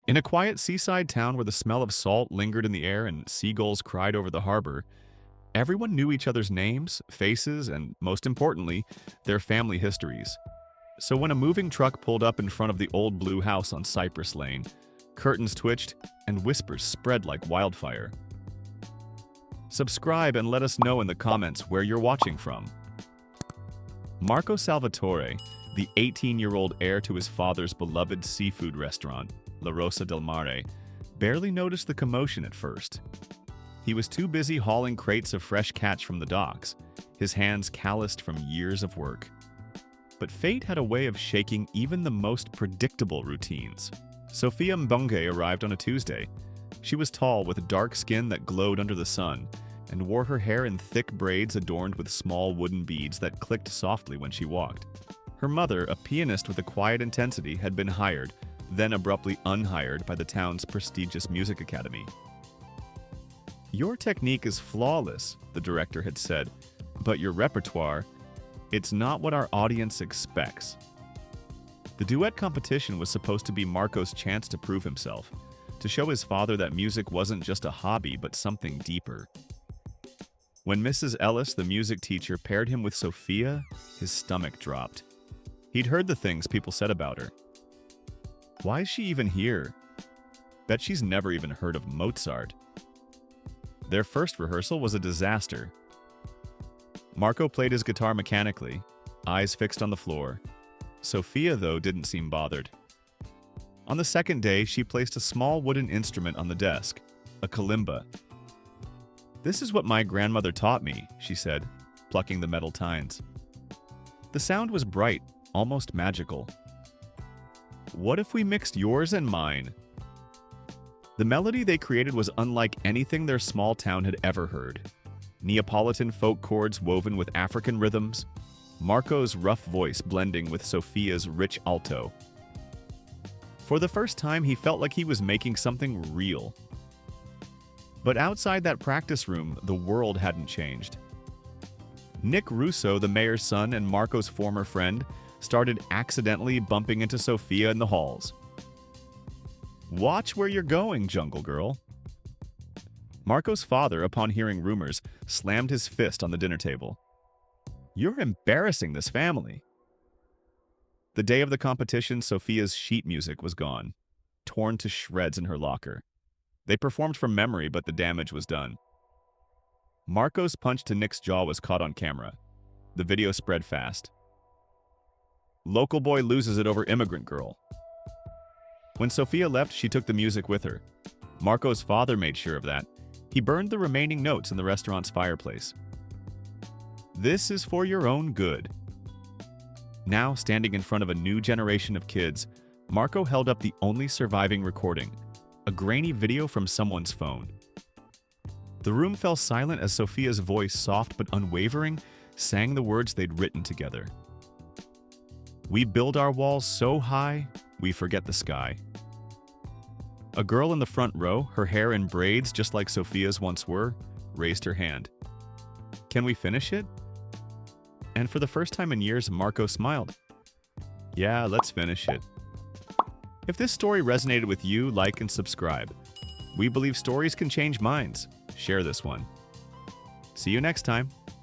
In a quiet seaside town where the smell of salt lingered in the air and seagulls cried over the harbor, everyone knew each other's names, faces, and, most importantly, their family histories. So when a moving truck pulled up in front of the old blue house on Cypress Lane, curtains twitched and whispers spread like wildfire. Subscribe and let us know in the comments where you're watching from. Marco Salvatore, the 18-year-old heir to his father's beloved seafood restaurant, La Rosa del Mare, barely noticed the commotion at first. He was too busy hauling crates of fresh catch from the docks, his hands calloused from years of work. But fate had a way of shaking even the most predictable routines. Sofia Mbonge arrived on a Tuesday. She was tall with a dark skin that glowed under the sun, and wore her hair in thick braids adorned with small wooden beads that clicked softly when she walked. Her mother, a pianist with a quiet intensity, had been hired, then abruptly unhired by the town's prestigious music academy. "Your technique is flawless," the director had said, "but your repertoire, it's not what our audience expects." The duet competition was supposed to be Marco's chance to prove himself, to show his father that music wasn't just a hobby but something deeper. When Mrs. Ellis, the music teacher, paired him with Sofia, his stomach dropped. He'd heard the things people said about her. Why is she even here? Bet she's never even heard of Mozart. Their first rehearsal was a disaster. Marco played his guitar mechanically, eyes fixed on the floor. Sofia, though, didn't seem bothered. On the second day, she placed a small wooden instrument on the desk, a kalimba. "This is what my grandmother taught me," she said, plucking the metal tines. The sound was bright, almost magical. "What if we mixed yours and mine?" The melody they created was unlike anything their small town had ever heard. Neapolitan folk chords woven with African rhythms, Marco's rough voice blending with Sofia's rich alto. For the first time, he felt like he was making something real. But outside that practice room, the world hadn't changed. Nick Russo, the mayor's son and Marco's former friend, started accidentally bumping into Sofia in the halls. "Watch where you're going, Jungle Girl." Marco's father, upon hearing rumors, slammed his fist on the dinner table. "You're embarrassing this family." The day of the competition, Sofia's sheet music was gone, torn to shreds in her locker. They performed from memory, but the damage was done. Marco's punch to Nick's jaw was caught on camera. The video spread fast. "Local boy loses it over immigrant girl." When Sofia left, she took the music with her. Marco's father made sure of that. He burned the remaining notes in the restaurant's fireplace. "This is for your own good." Now, standing in front of a new generation of kids, Marco held up the only surviving recording, a grainy video from someone's phone. The room fell silent as Sofia's voice, soft but unwavering, sang the words they'd written together. "We build our walls so high, we forget the sky." A girl in the front row, her hair in braids just like Sofia's once were, raised her hand. "Can we finish it?" And for the first time in years, Marco smiled. "Yeah, let's finish it." If this story resonated with you, like and subscribe. We believe stories can change minds. Share this one. See you next time.